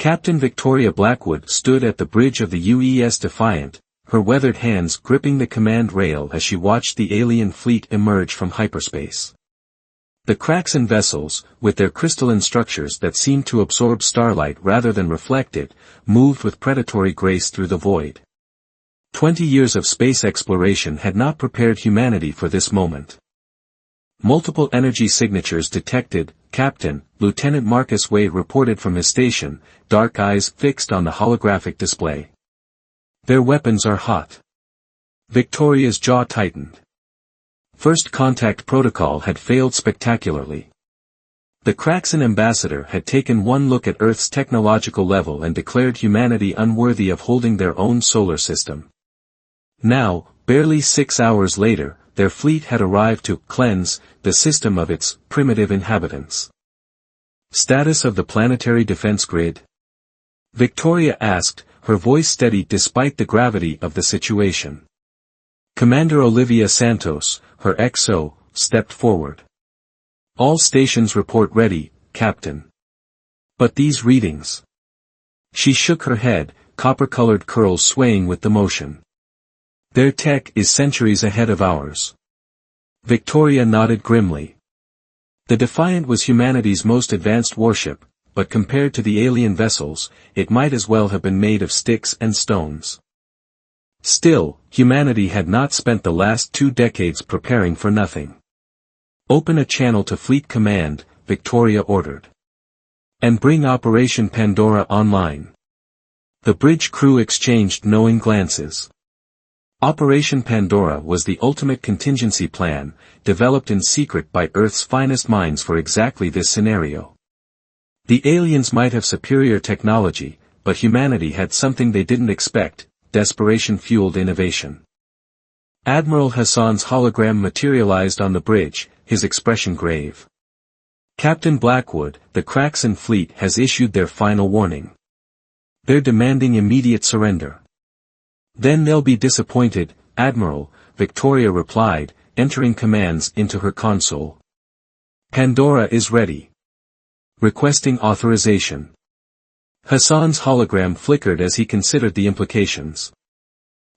Captain Victoria Blackwood stood at the bridge of the UES Defiant, her weathered hands gripping the command rail as she watched the alien fleet emerge from hyperspace. The Kraxan vessels, with their crystalline structures that seemed to absorb starlight rather than reflect it, moved with predatory grace through the void. 20 years of space exploration had not prepared humanity for this moment. Multiple energy signatures detected, Captain, Lieutenant Marcus Wade reported from his station, dark eyes fixed on the holographic display. Their weapons are hot. Victoria's jaw tightened. First contact protocol had failed spectacularly. The Kraxan ambassador had taken one look at Earth's technological level and declared humanity unworthy of holding their own solar system. Now, barely 6 hours later, their fleet had arrived to cleanse the system of its primitive inhabitants. Status of the planetary defense grid? Victoria asked, her voice steady despite the gravity of the situation. Commander Olivia Santos, her XO, stepped forward. All stations report ready, Captain. But these readings. She shook her head, copper-colored curls swaying with the motion. Their tech is centuries ahead of ours. Victoria nodded grimly. The Defiant was humanity's most advanced warship, but compared to the alien vessels, it might as well have been made of sticks and stones. Still, humanity had not spent the last 2 decades preparing for nothing. Open a channel to Fleet Command, Victoria ordered. And bring Operation Pandora online. The bridge crew exchanged knowing glances. Operation Pandora was the ultimate contingency plan, developed in secret by Earth's finest minds for exactly this scenario. The aliens might have superior technology, but humanity had something they didn't expect, desperation-fueled innovation. Admiral Hassan's hologram materialized on the bridge, his expression grave. Captain Blackwood, the Kraxan fleet has issued their final warning. They're demanding immediate surrender. Then they'll be disappointed, Admiral, Victoria replied, entering commands into her console. Pandora is ready. Requesting authorization. Hassan's hologram flickered as he considered the implications.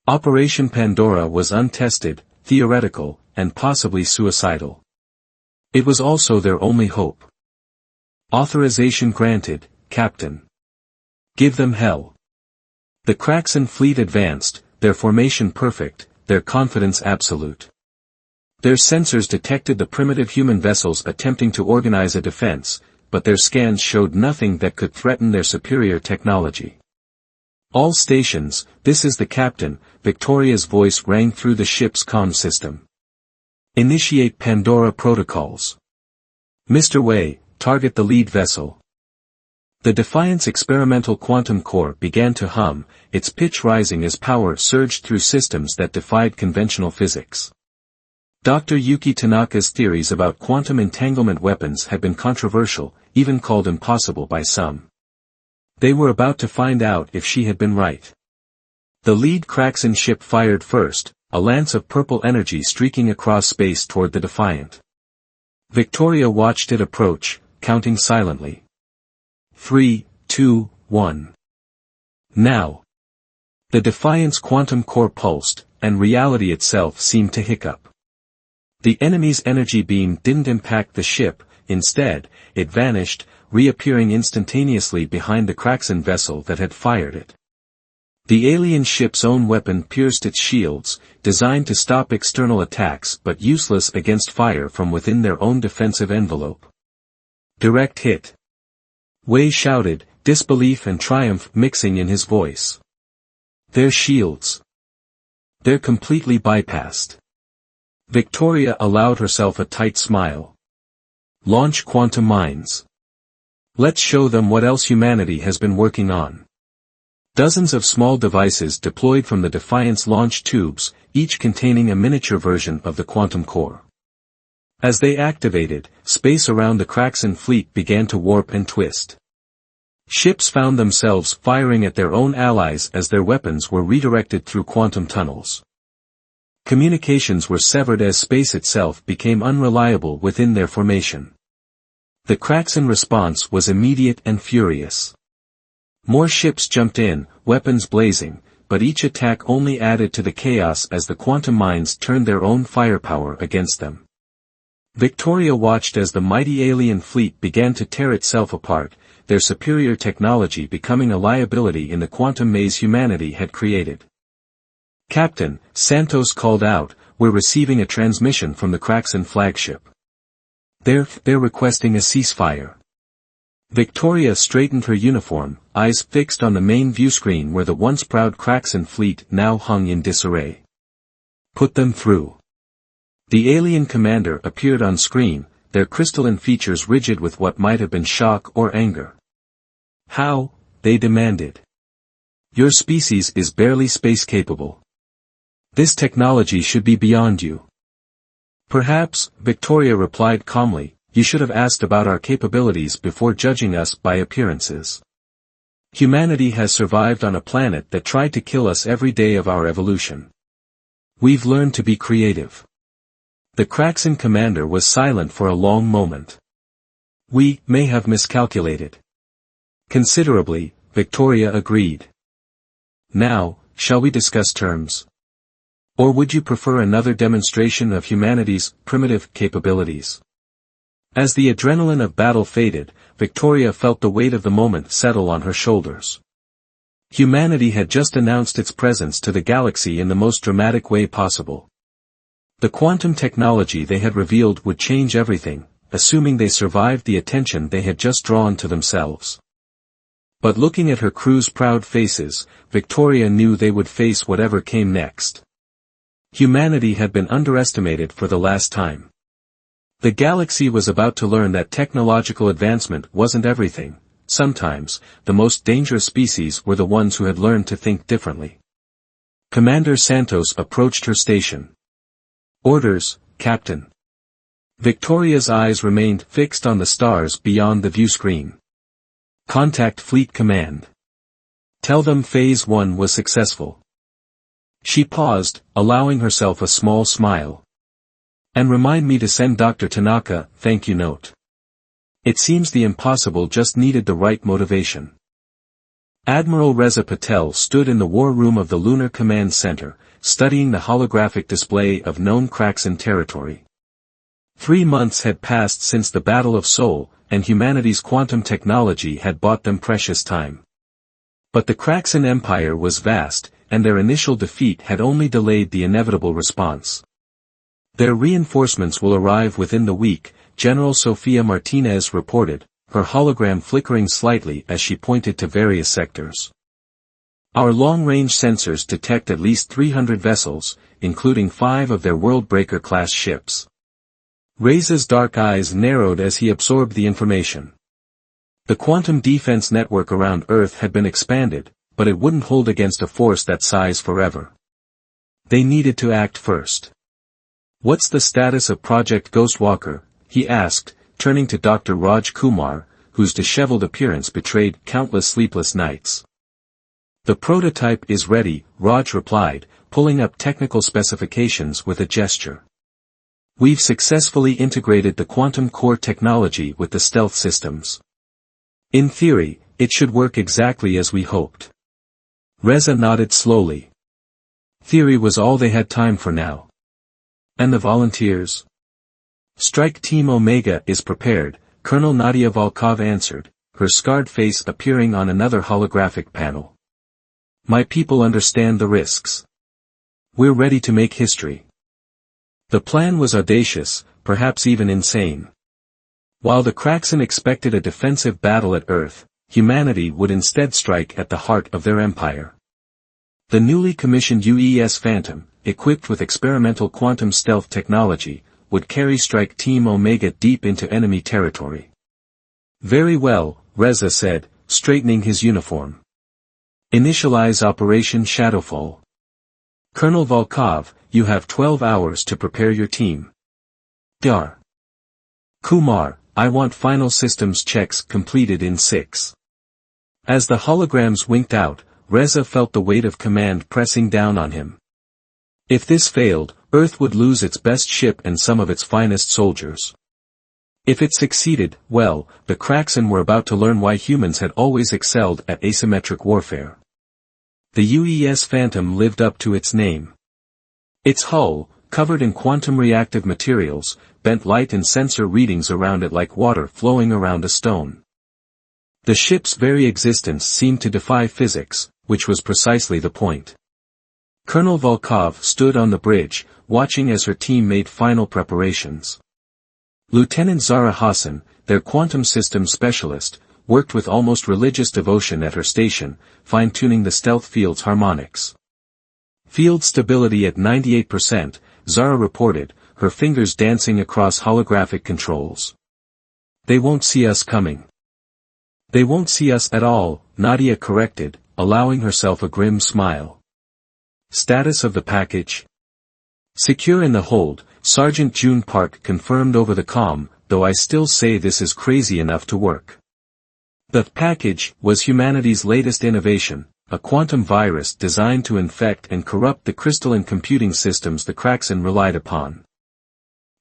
Operation Pandora was untested, theoretical, and possibly suicidal. It was also their only hope. Authorization granted, Captain. Give them hell. The Kraxan fleet advanced, their formation perfect, their confidence absolute. Their sensors detected the primitive human vessels attempting to organize a defense, but their scans showed nothing that could threaten their superior technology. All stations, this is the captain, Victoria's voice rang through the ship's comm system. Initiate Pandora protocols. Mr. Way, target the lead vessel. The Defiant's experimental quantum core began to hum, its pitch rising as power surged through systems that defied conventional physics. Dr. Yuki Tanaka's theories about quantum entanglement weapons had been controversial, even called impossible by some. They were about to find out if she had been right. The lead Kraxan ship fired first, a lance of purple energy streaking across space toward the Defiant. Victoria watched it approach, counting silently. 3, 2, 1. Now. The Defiant's quantum core pulsed, and reality itself seemed to hiccup. The enemy's energy beam didn't impact the ship, instead, it vanished, reappearing instantaneously behind the Kraxan vessel that had fired it. The alien ship's own weapon pierced its shields, designed to stop external attacks but useless against fire from within their own defensive envelope. Direct hit. Wei shouted, disbelief and triumph mixing in his voice. Their shields. They're completely bypassed. Victoria allowed herself a tight smile. Launch quantum mines. Let's show them what else humanity has been working on. Dozens of small devices deployed from the Defiant's launch tubes, each containing a miniature version of the quantum core. As they activated, space around the Kraxan fleet began to warp and twist. Ships found themselves firing at their own allies as their weapons were redirected through quantum tunnels. Communications were severed as space itself became unreliable within their formation. The Kraxan response was immediate and furious. More ships jumped in, weapons blazing, but each attack only added to the chaos as the quantum mines turned their own firepower against them. Victoria watched as the mighty alien fleet began to tear itself apart, their superior technology becoming a liability in the quantum maze humanity had created. "Captain," Santos called out, "we're receiving a transmission from the Kraxan flagship. They're requesting a ceasefire." Victoria straightened her uniform, eyes fixed on the main viewscreen where the once proud Kraxan fleet now hung in disarray. "Put them through." The alien commander appeared on screen, their crystalline features rigid with what might have been shock or anger. "How?" they demanded. "Your species is barely space-capable. This technology should be beyond you." "Perhaps," Victoria replied calmly, "you should have asked about our capabilities before judging us by appearances. Humanity has survived on a planet that tried to kill us every day of our evolution. We've learned to be creative." The Kraxan commander was silent for a long moment. "We may have miscalculated considerably," Victoria agreed. "Now, shall we discuss terms? Or would you prefer another demonstration of humanity's primitive capabilities?" As the adrenaline of battle faded, Victoria felt the weight of the moment settle on her shoulders. Humanity had just announced its presence to the galaxy in the most dramatic way possible. The quantum technology they had revealed would change everything, assuming they survived the attention they had just drawn to themselves. But looking at her crew's proud faces, Victoria knew they would face whatever came next. Humanity had been underestimated for the last time. The galaxy was about to learn that technological advancement wasn't everything. Sometimes, the most dangerous species were the ones who had learned to think differently. Commander Santos approached her station. "Orders, Captain." Victoria's eyes remained fixed on the stars beyond the viewscreen. "Contact Fleet Command. Tell them Phase 1 was successful." She paused, allowing herself a small smile. "And remind me to send Dr. Tanaka, thank you note. It seems the impossible just needed the right motivation." Admiral Reza Patel stood in the war room of the Lunar Command Center, studying the holographic display of known Kraxan territory. 3 months had passed since the Battle of Seoul, and humanity's quantum technology had bought them precious time. But the Kraxan Empire was vast, and their initial defeat had only delayed the inevitable response. "Their reinforcements will arrive within the week," General Sofia Martinez reported, her hologram flickering slightly as she pointed to various sectors. "Our long-range sensors detect at least 300 vessels, including 5 of their Worldbreaker-class ships." Reza's dark eyes narrowed as he absorbed the information. The quantum defense network around Earth had been expanded, but it wouldn't hold against a force that size forever. They needed to act first. "What's the status of Project Ghostwalker?" he asked, turning to Dr. Raj Kumar, whose disheveled appearance betrayed countless sleepless nights. "The prototype is ready," Raj replied, pulling up technical specifications with a gesture. "We've successfully integrated the quantum core technology with the stealth systems. In theory, it should work exactly as we hoped." Reza nodded slowly. Theory was all they had time for now. "And the volunteers?" "Strike Team Omega is prepared," Colonel Nadia Volkov answered, her scarred face appearing on another holographic panel. "My people understand the risks. We're ready to make history." The plan was audacious, perhaps even insane. While the Kraxan expected a defensive battle at Earth, humanity would instead strike at the heart of their empire. The newly commissioned UES Phantom, equipped with experimental quantum stealth technology, would carry Strike Team Omega deep into enemy territory. "Very well," Reza said, straightening his uniform. "Initialize Operation Shadowfall. Colonel Volkov, you have 12 hours to prepare your team." "Dar. Kumar, I want final systems checks completed in 6. As the holograms winked out, Reza felt the weight of command pressing down on him. If this failed, Earth would lose its best ship and some of its finest soldiers. If it succeeded, well, the Kraxen were about to learn why humans had always excelled at asymmetric warfare. The UES Phantom lived up to its name. Its hull, covered in quantum-reactive materials, bent light and sensor readings around it like water flowing around a stone. The ship's very existence seemed to defy physics, which was precisely the point. Colonel Volkov stood on the bridge, watching as her team made final preparations. Lieutenant Zara Hassan, their quantum systems specialist, worked with almost religious devotion at her station, fine-tuning the stealth field's harmonics. Field stability at 98%, Zara reported, her fingers dancing across holographic controls. They won't see us coming. They won't see us at all, Nadia corrected, allowing herself a grim smile. Status of the package? Secure in the hold, Sergeant June Park confirmed over the comm, though I still say this is crazy enough to work. The package was humanity's latest innovation, a quantum virus designed to infect and corrupt the crystalline computing systems the Kraxen relied upon.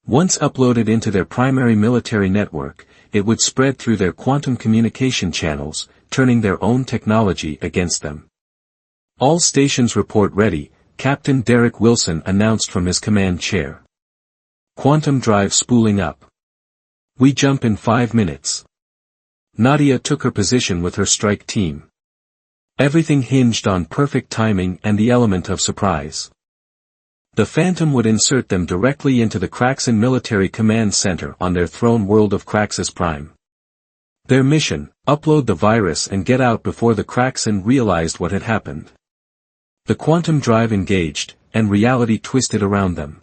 Once uploaded into their primary military network, it would spread through their quantum communication channels, turning their own technology against them. All stations report ready, Captain Derek Wilson announced from his command chair. Quantum drive spooling up. We jump in 5 minutes. Nadia took her position with her strike team. Everything hinged on perfect timing and the element of surprise. The Phantom would insert them directly into the Kraxen Military Command Center on their throne world of Kraxus Prime. Their mission, upload the virus and get out before the Kraxen realized what had happened. The quantum drive engaged, and reality twisted around them.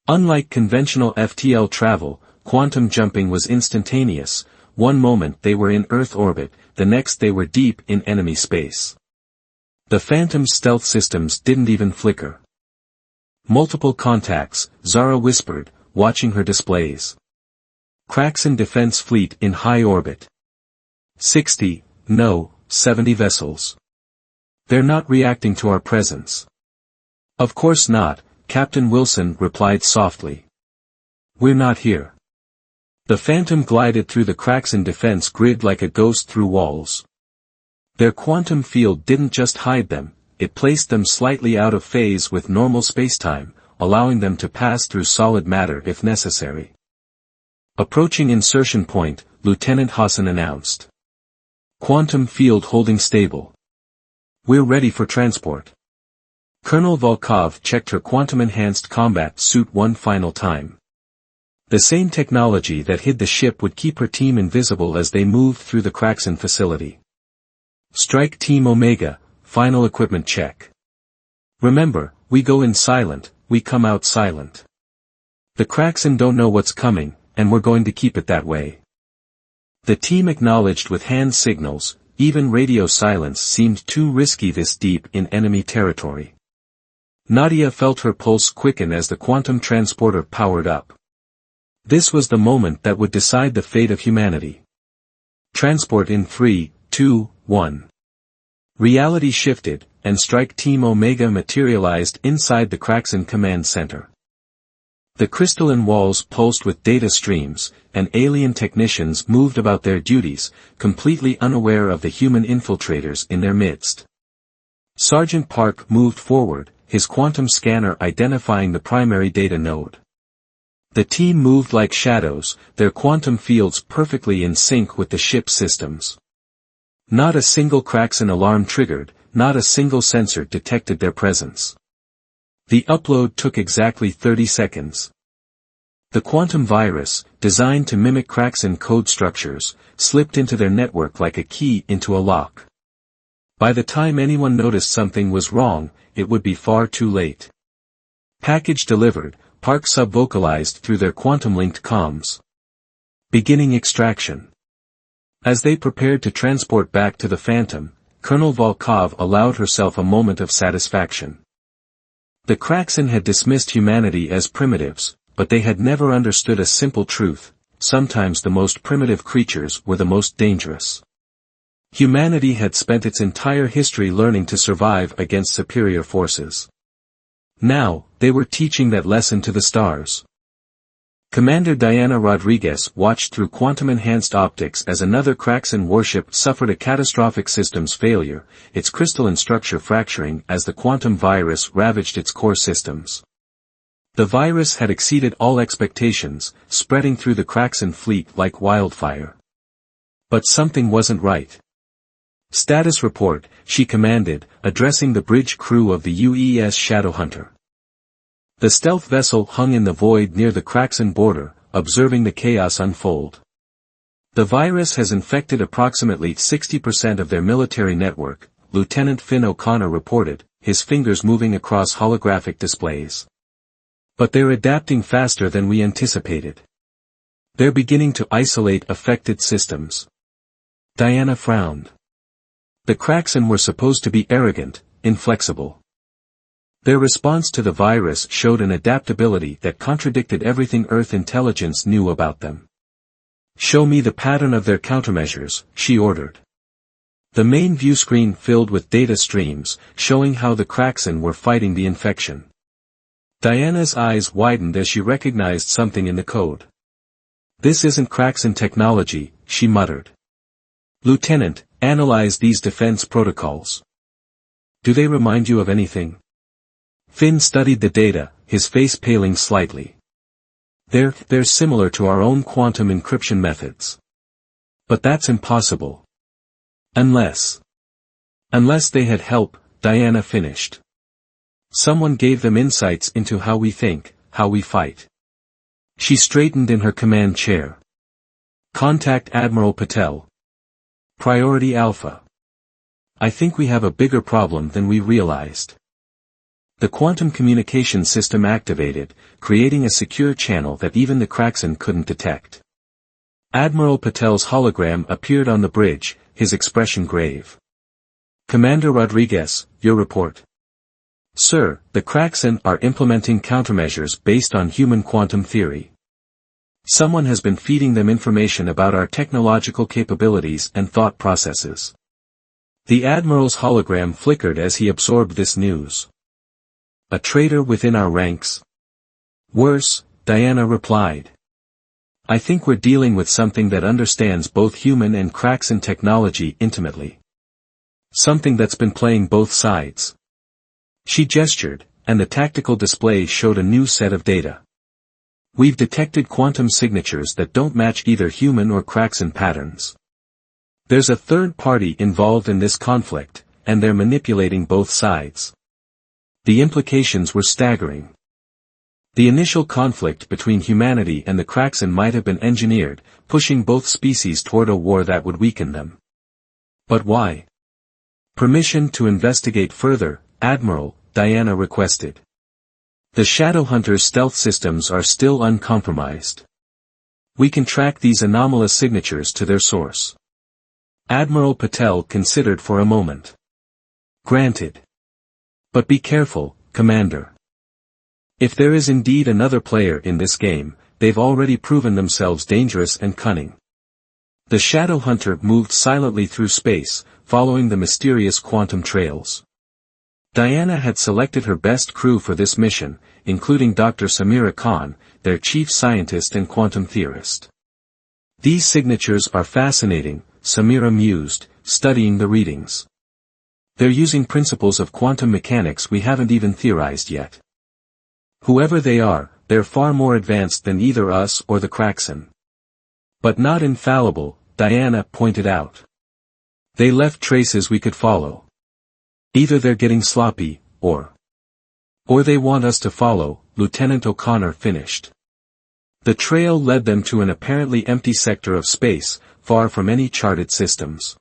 Unlike conventional FTL travel, quantum jumping was instantaneous. One moment they were in Earth orbit, the next they were deep in enemy space. The Phantom's stealth systems didn't even flicker. Multiple contacts, Zara whispered, watching her displays. Kraxen Defense Fleet in high orbit. 60, no, 70 vessels. They're not reacting to our presence. Of course not, Captain Wilson replied softly. We're not here. The Phantom glided through the Kraxen defense grid like a ghost through walls. Their quantum field didn't just hide them, it placed them slightly out of phase with normal spacetime, allowing them to pass through solid matter if necessary. Approaching insertion point, Lieutenant Hassan announced. Quantum field holding stable. We're ready for transport. Colonel Volkov checked her quantum-enhanced combat suit one final time. The same technology that hid the ship would keep her team invisible as they moved through the Kraxen facility. Strike Team Omega, final equipment check. Remember, we go in silent, we come out silent. The Kraxen don't know what's coming, and we're going to keep it that way. The team acknowledged with hand signals. Even radio silence seemed too risky this deep in enemy territory. Nadia felt her pulse quicken as the quantum transporter powered up. This was the moment that would decide the fate of humanity. Transport in 3, 2, 1. Reality shifted, and Strike Team Omega materialized inside the Kraxen Command Center. The crystalline walls pulsed with data streams, and alien technicians moved about their duties, completely unaware of the human infiltrators in their midst. Sergeant Park moved forward, his quantum scanner identifying the primary data node. The team moved like shadows, their quantum fields perfectly in sync with the ship's systems. Not a single Kraxen alarm triggered, not a single sensor detected their presence. The upload took exactly 30 seconds. The quantum virus, designed to mimic Kraxen code structures, slipped into their network like a key into a lock. By the time anyone noticed something was wrong, it would be far too late. Package delivered, Park sub-vocalized through their quantum-linked comms. Beginning extraction. As they prepared to transport back to the Phantom, Colonel Volkov allowed herself a moment of satisfaction. The Kraxen had dismissed humanity as primitives, but they had never understood a simple truth: sometimes the most primitive creatures were the most dangerous. Humanity had spent its entire history learning to survive against superior forces. Now, they were teaching that lesson to the stars. Commander Diana Rodriguez watched through quantum-enhanced optics as another Kraxan warship suffered a catastrophic systems failure, its crystalline structure fracturing as the quantum virus ravaged its core systems. The virus had exceeded all expectations, spreading through the Kraxan fleet like wildfire. But something wasn't right. "Status report," she commanded, addressing the bridge crew of the UES Shadowhunter. The stealth vessel hung in the void near the Kraxan border, observing the chaos unfold. "The virus has infected approximately 60% of their military network," Lieutenant Finn O'Connor reported, his fingers moving across holographic displays. "But they're adapting faster than we anticipated. They're beginning to isolate affected systems." Diana frowned. The Kraxan were supposed to be arrogant, inflexible. Their response to the virus showed an adaptability that contradicted everything Earth intelligence knew about them. "Show me the pattern of their countermeasures," she ordered. The main view screen filled with data streams, showing how the Kraxan were fighting the infection. Diana's eyes widened as she recognized something in the code. "This isn't Kraxan technology," she muttered. "Lieutenant, analyze these defense protocols. Do they remind you of anything?" Finn studied the data, his face paling slightly. They're similar to our own quantum encryption methods. But that's impossible. Unless they had help," Diana finished. "Someone gave them insights into how we think, how we fight." She straightened in her command chair. "Contact Admiral Patel. Priority Alpha. I think we have a bigger problem than we realized." The quantum communication system activated, creating a secure channel that even the Kraxan couldn't detect. Admiral Patel's hologram appeared on the bridge, his expression grave. "Commander Rodriguez, your report." "Sir, the Kraxan are implementing countermeasures based on human quantum theory. Someone has been feeding them information about our technological capabilities and thought processes." The Admiral's hologram flickered as he absorbed this news. "A traitor within our ranks?" "Worse," Diana replied. "I think we're dealing with something that understands both human and Kraxan technology intimately. Something that's been playing both sides." She gestured, and the tactical display showed a new set of data. "We've detected quantum signatures that don't match either human or Kraxan patterns. There's a third party involved in this conflict, and they're manipulating both sides." The implications were staggering. The initial conflict between humanity and the Kraxan might have been engineered, pushing both species toward a war that would weaken them. But why? "Permission to investigate further, Admiral," Diana requested. "The Shadowhunters' stealth systems are still uncompromised. We can track these anomalous signatures to their source." Admiral Patel considered for a moment. "Granted. But be careful, Commander. If there is indeed another player in this game, they've already proven themselves dangerous and cunning." The Shadowhunter moved silently through space, following the mysterious quantum trails. Diana had selected her best crew for this mission, including Dr. Samira Khan, their chief scientist and quantum theorist. "These signatures are fascinating," Samira mused, studying the readings. "They're using principles of quantum mechanics we haven't even theorized yet. Whoever they are, they're far more advanced than either us or the Kraxan. But not infallible," Diana pointed out. "They left traces we could follow. Either they're getting sloppy, or they want us to follow," Lieutenant O'Connor finished. The trail led them to an apparently empty sector of space, far from any charted systems.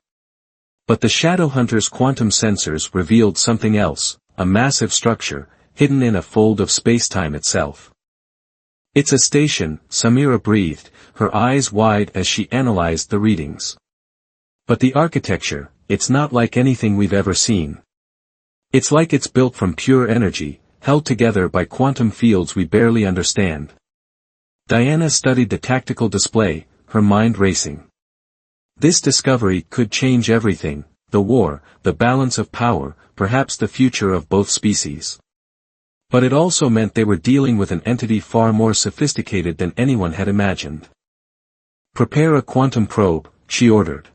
But the Shadowhunters' quantum sensors revealed something else, a massive structure, hidden in a fold of spacetime itself. "It's a station," Samira breathed, her eyes wide as she analyzed the readings. "But the architecture, it's not like anything we've ever seen. It's like it's built from pure energy, held together by quantum fields we barely understand." Diana studied the tactical display, her mind racing. This discovery could change everything: the war, the balance of power, perhaps the future of both species. But it also meant they were dealing with an entity far more sophisticated than anyone had imagined. "Prepare a quantum probe," she ordered.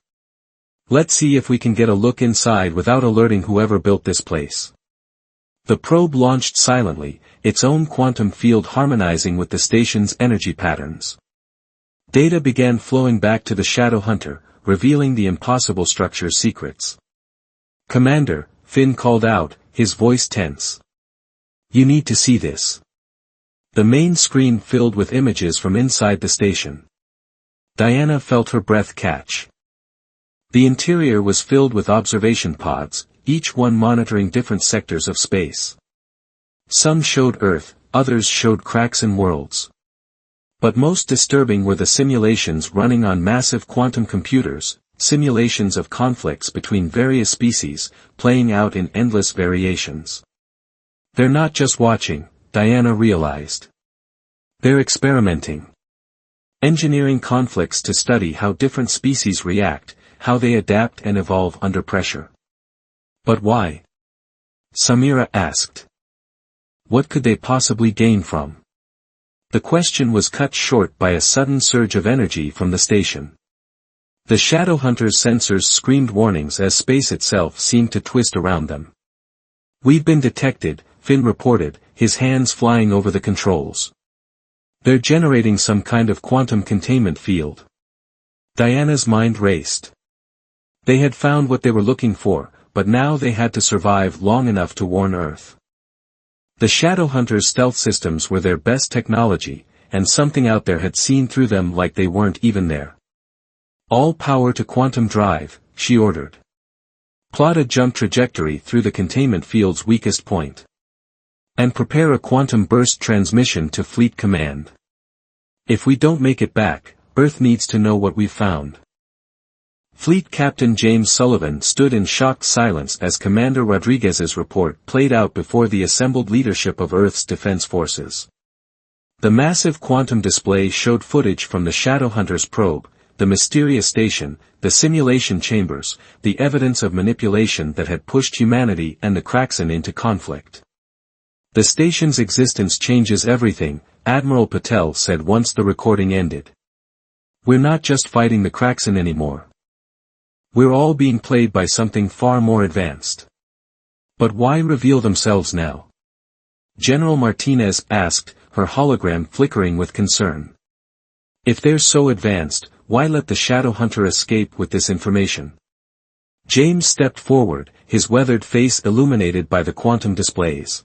"Let's see if we can get a look inside without alerting whoever built this place." The probe launched silently, its own quantum field harmonizing with the station's energy patterns. Data began flowing back to the Shadow Hunter, revealing the impossible structure's secrets. "Commander," Finn called out, his voice tense. "You need to see this." The main screen filled with images from inside the station. Diana felt her breath catch. The interior was filled with observation pods, each one monitoring different sectors of space. Some showed Earth, others showed cracks in worlds. But most disturbing were the simulations running on massive quantum computers, simulations of conflicts between various species, playing out in endless variations. They're not just watching, Diana realized. They're experimenting. Engineering conflicts to study how different species react, how they adapt and evolve under pressure. But why? Samira asked. What could they possibly gain from? The question was cut short by a sudden surge of energy from the station. The Shadow Hunter's sensors screamed warnings as space itself seemed to twist around them. "We've been detected," Finn reported, his hands flying over the controls. "They're generating some kind of quantum containment field." Diana's mind raced. They had found what they were looking for, but now they had to survive long enough to warn Earth. The Shadow Hunter's stealth systems were their best technology, and something out there had seen through them like they weren't even there. "All power to quantum drive," she ordered. "Plot a jump trajectory through the containment field's weakest point. And prepare a quantum burst transmission to Fleet Command. If we don't make it back, Earth needs to know what we've found." Fleet Captain James Sullivan stood in shocked silence as Commander Rodriguez's report played out before the assembled leadership of Earth's defense forces. The massive quantum display showed footage from the Shadow Hunter's probe, the mysterious station, the simulation chambers, the evidence of manipulation that had pushed humanity and the Kraxan into conflict. "The station's existence changes everything," Admiral Patel said once the recording ended. "We're not just fighting the Kraxan anymore. We're all being played by something far more advanced." "But why reveal themselves now?" General Martinez asked, her hologram flickering with concern. "If they're so advanced, why let the Shadow Hunter escape with this information?" James stepped forward, his weathered face illuminated by the quantum displays.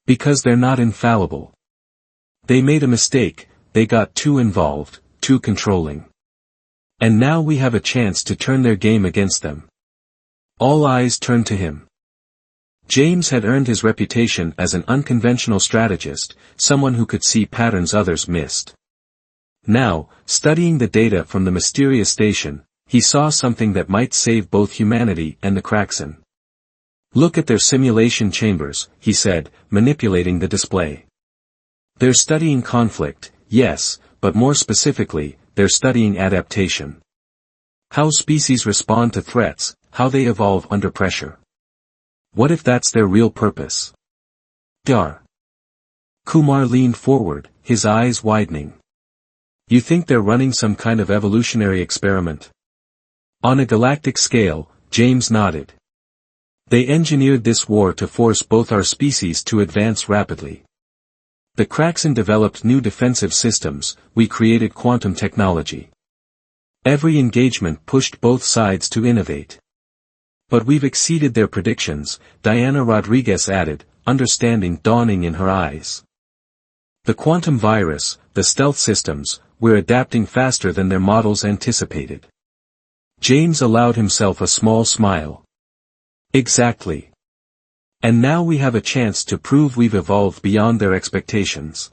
"Because they're not infallible. They made a mistake, they got too involved, too controlling. And now we have a chance to turn their game against them." All eyes turned to him. James had earned his reputation as an unconventional strategist, someone who could see patterns others missed. Now, studying the data from the mysterious station, he saw something that might save both humanity and the Kraxan. "Look at their simulation chambers," he said, manipulating the display. "They're studying conflict, yes, but more specifically, they're studying adaptation. How species respond to threats, how they evolve under pressure. What if that's their real purpose?" Dar. Kumar leaned forward, his eyes widening. "You think they're running some kind of evolutionary experiment?" "On a galactic scale," James nodded. "They engineered this war to force both our species to advance rapidly. The Kraxan developed new defensive systems, we created quantum technology. Every engagement pushed both sides to innovate. But we've exceeded their predictions," Diana Rodriguez added, understanding dawning in her eyes. "The quantum virus, the stealth systems, we're adapting faster than their models anticipated." James allowed himself a small smile. "Exactly. And now we have a chance to prove we've evolved beyond their expectations.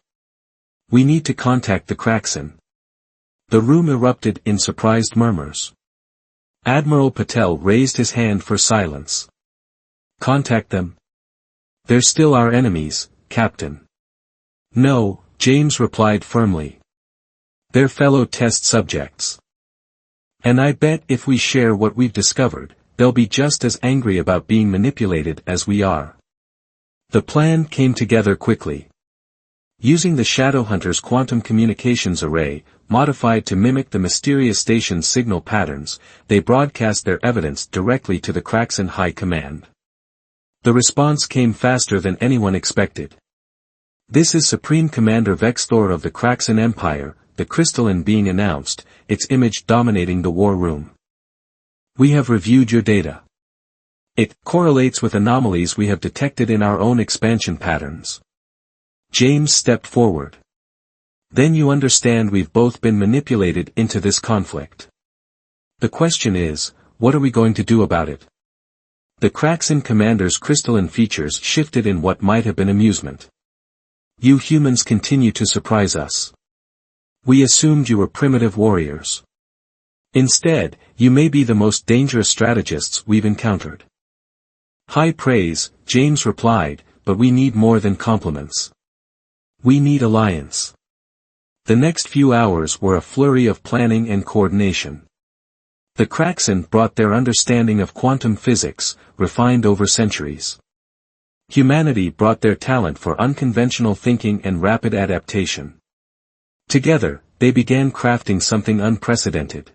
We need to contact the Kraxan." The room erupted in surprised murmurs. Admiral Patel raised his hand for silence. "Contact them? They're still our enemies, Captain." "No," James replied firmly. "They're fellow test subjects. And I bet if we share what we've discovered, they'll be just as angry about being manipulated as we are." The plan came together quickly. Using the Shadowhunter's quantum communications array, modified to mimic the mysterious station's signal patterns, they broadcast their evidence directly to the Kraxan High Command. The response came faster than anyone expected. "This is Supreme Commander Vexthor of the Kraxan Empire," the crystalline being announced, its image dominating the war room. "We have reviewed your data. It correlates with anomalies we have detected in our own expansion patterns." James stepped forward. "Then you understand we've both been manipulated into this conflict. The question is, what are we going to do about it?" The Kraxan commander's crystalline features shifted in what might have been amusement. "You humans continue to surprise us. We assumed you were primitive warriors. Instead, you may be the most dangerous strategists we've encountered." "High praise," James replied, "but we need more than compliments. We need alliance." The next few hours were a flurry of planning and coordination. The Kraxan brought their understanding of quantum physics, refined over centuries. Humanity brought their talent for unconventional thinking and rapid adaptation. Together, they began crafting something unprecedented.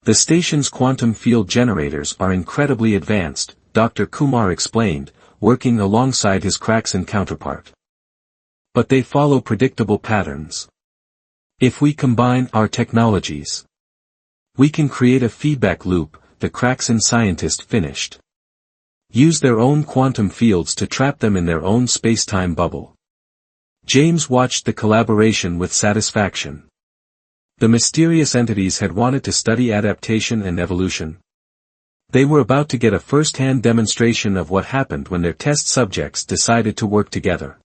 "The station's quantum field generators are incredibly advanced," Dr. Kumar explained, working alongside his Kraxan counterpart. "But they follow predictable patterns. If we combine our technologies, we can create a feedback loop," the Kraxan scientist finished. "Use their own quantum fields to trap them in their own space-time bubble." James watched the collaboration with satisfaction. The mysterious entities had wanted to study adaptation and evolution. They were about to get a first-hand demonstration of what happened when their test subjects decided to work together.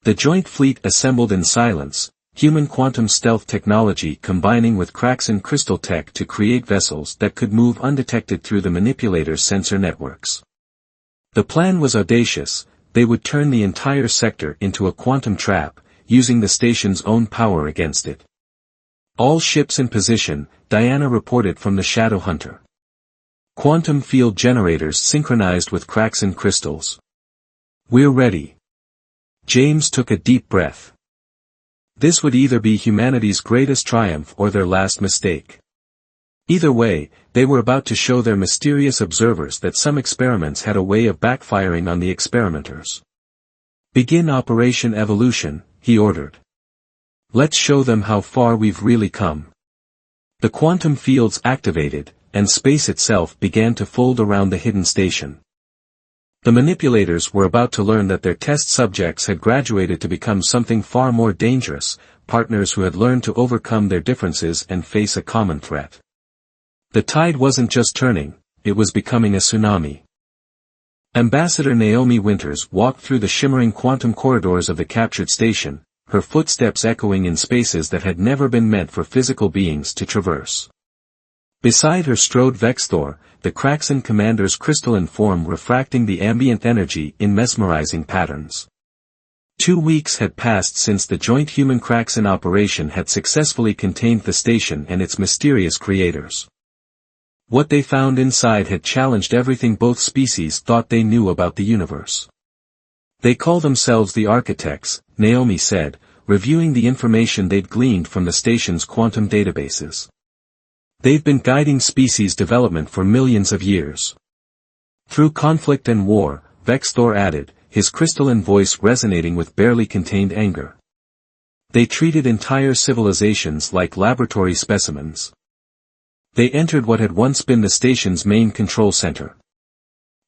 The joint fleet assembled in silence, human quantum stealth technology combining with Kraxan crystal tech to create vessels that could move undetected through the manipulator's sensor networks. The plan was audacious: they would turn the entire sector into a quantum trap, using the station's own power against it. "All ships in position," Diana reported from the Shadowhunter. "Quantum field generators synchronized with Kraxan crystals. We're ready." James took a deep breath. This would either be humanity's greatest triumph or their last mistake. Either way, they were about to show their mysterious observers that some experiments had a way of backfiring on the experimenters. "Begin Operation Evolution," he ordered. "Let's show them how far we've really come." The quantum fields activated, and space itself began to fold around the hidden station. The manipulators were about to learn that their test subjects had graduated to become something far more dangerous, partners who had learned to overcome their differences and face a common threat. The tide wasn't just turning, it was becoming a tsunami. Ambassador Naomi Winters walked through the shimmering quantum corridors of the captured station, her footsteps echoing in spaces that had never been meant for physical beings to traverse. Beside her strode Vexthor, the Kraxan commander's crystalline form refracting the ambient energy in mesmerizing patterns. 2 weeks had passed since the joint human Kraxan operation had successfully contained the station and its mysterious creators. What they found inside had challenged everything both species thought they knew about the universe. "They call themselves the Architects," Naomi said, reviewing the information they'd gleaned from the station's quantum databases. "They've been guiding species development for millions of years. Through conflict and war," Vexthor added, his crystalline voice resonating with barely contained anger. "They treated entire civilizations like laboratory specimens. They entered what had once been the station's main control center.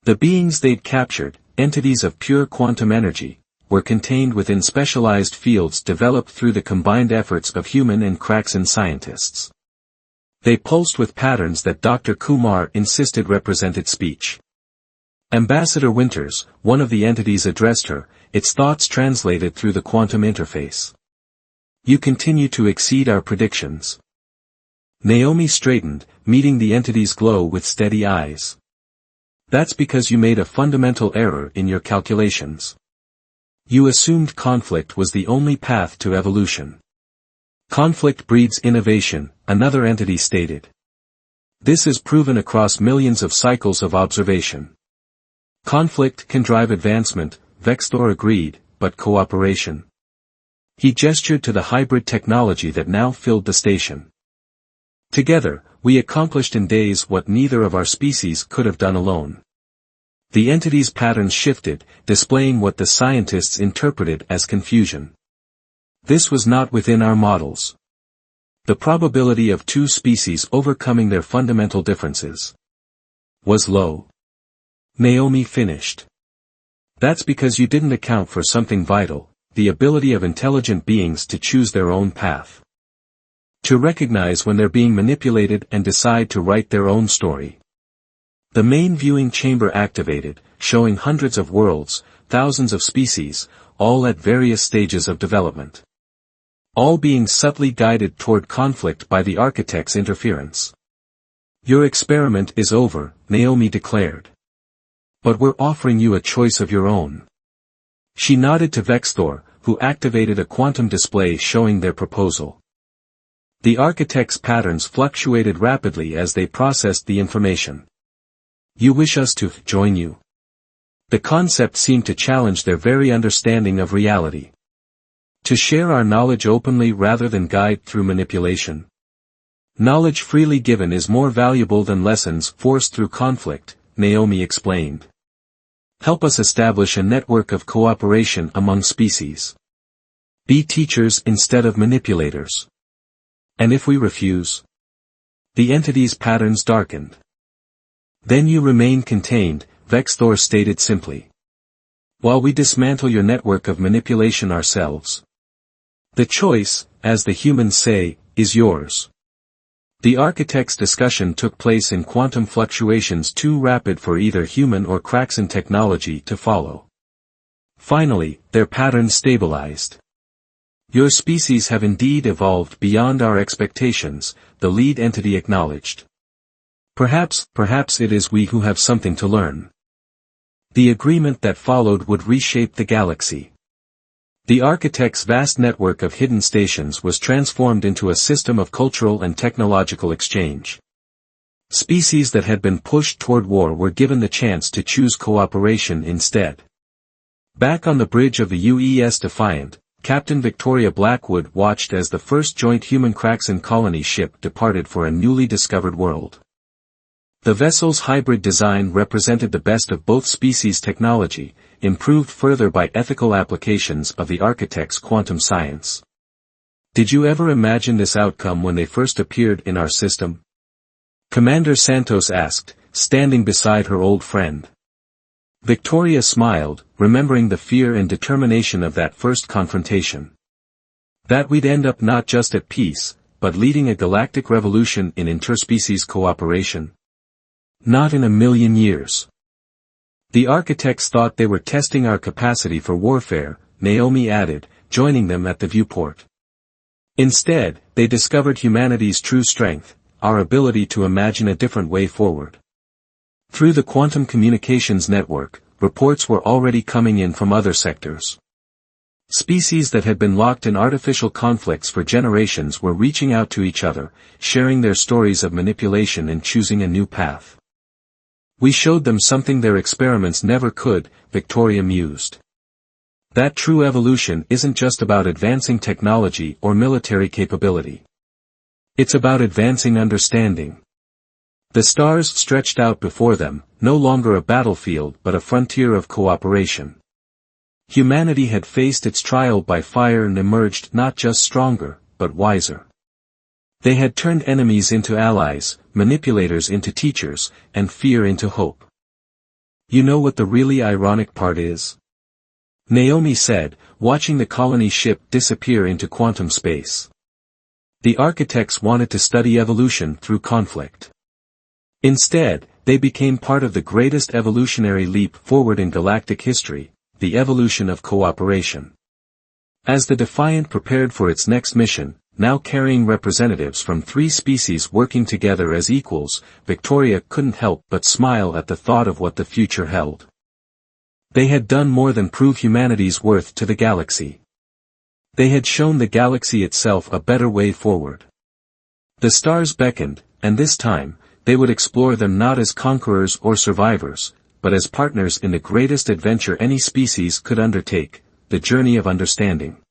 The beings they'd captured, entities of pure quantum energy, were contained within specialized fields developed through the combined efforts of human and Kraxan scientists. They pulsed with patterns that Dr. Kumar insisted represented speech." Ambassador Winters, one of the entities, addressed her, its thoughts translated through the quantum interface. "You continue to exceed our predictions." Naomi straightened, meeting the entity's glow with steady eyes. "That's because you made a fundamental error in your calculations. You assumed conflict was the only path to evolution. Conflict breeds innovation," another entity stated. "This is proven across millions of cycles of observation. Conflict can drive advancement," Vexthor agreed, but cooperation. He gestured to the hybrid technology that now filled the station. Together, we accomplished in days what neither of our species could have done alone. The entity's patterns shifted, displaying what the scientists interpreted as confusion. This was not within our models. The probability of two species overcoming their fundamental differences was low. Naomi finished. That's because you didn't account for something vital, the ability of intelligent beings to choose their own path. To recognize when they're being manipulated and decide to write their own story. The main viewing chamber activated, showing hundreds of worlds, thousands of species, all at various stages of development. All being subtly guided toward conflict by the architect's interference. Your experiment is over, Naomi declared. But we're offering you a choice of your own. She nodded to Vexthor, who activated a quantum display showing their proposal. The architect's patterns fluctuated rapidly as they processed the information. You wish us to join you? The concept seemed to challenge their very understanding of reality. To share our knowledge openly rather than guide through manipulation. Knowledge freely given is more valuable than lessons forced through conflict, Naomi explained. Help us establish a network of cooperation among species. Be teachers instead of manipulators. And if we refuse? The entity's patterns darkened. Then you remain contained, Vexthor stated simply. While we dismantle your network of manipulation ourselves. The choice, as the humans say, is yours. The architect's discussion took place in quantum fluctuations too rapid for either human or Kraxan technology to follow. Finally, their patterns stabilized. Your species have indeed evolved beyond our expectations, the lead entity acknowledged. Perhaps it is we who have something to learn. The agreement that followed would reshape the galaxy. The architect's vast network of hidden stations was transformed into a system of cultural and technological exchange. Species that had been pushed toward war were given the chance to choose cooperation instead. Back on the bridge of the UES Defiant, Captain Victoria Blackwood watched as the first joint human-Kraxan colony ship departed for a newly discovered world. The vessel's hybrid design represented the best of both species' technology, improved further by ethical applications of the architect's quantum science. Did you ever imagine this outcome when they first appeared in our system? Commander Santos asked, standing beside her old friend. Victoria smiled, remembering the fear and determination of that first confrontation. That we'd end up not just at peace, but leading a galactic revolution in interspecies cooperation. Not in a million years. The architects thought they were testing our capacity for warfare, Naomi added, joining them at the viewport. Instead, they discovered humanity's true strength, our ability to imagine a different way forward. Through the quantum communications network, reports were already coming in from other sectors. Species that had been locked in artificial conflicts for generations were reaching out to each other, sharing their stories of manipulation and choosing a new path. We showed them something their experiments never could, Victoria mused. That true evolution isn't just about advancing technology or military capability. It's about advancing understanding. The stars stretched out before them, no longer a battlefield but a frontier of cooperation. Humanity had faced its trial by fire and emerged not just stronger, but wiser. They had turned enemies into allies, manipulators into teachers, and fear into hope. You know what the really ironic part is? Naomi said, watching the colony ship disappear into quantum space. The architects wanted to study evolution through conflict. Instead, they became part of the greatest evolutionary leap forward in galactic history, the evolution of cooperation. As the Defiant prepared for its next mission, now carrying representatives from 3 species working together as equals, Victoria couldn't help but smile at the thought of what the future held. They had done more than prove humanity's worth to the galaxy. They had shown the galaxy itself a better way forward. The stars beckoned, and this time, they would explore them not as conquerors or survivors, but as partners in the greatest adventure any species could undertake, the journey of understanding.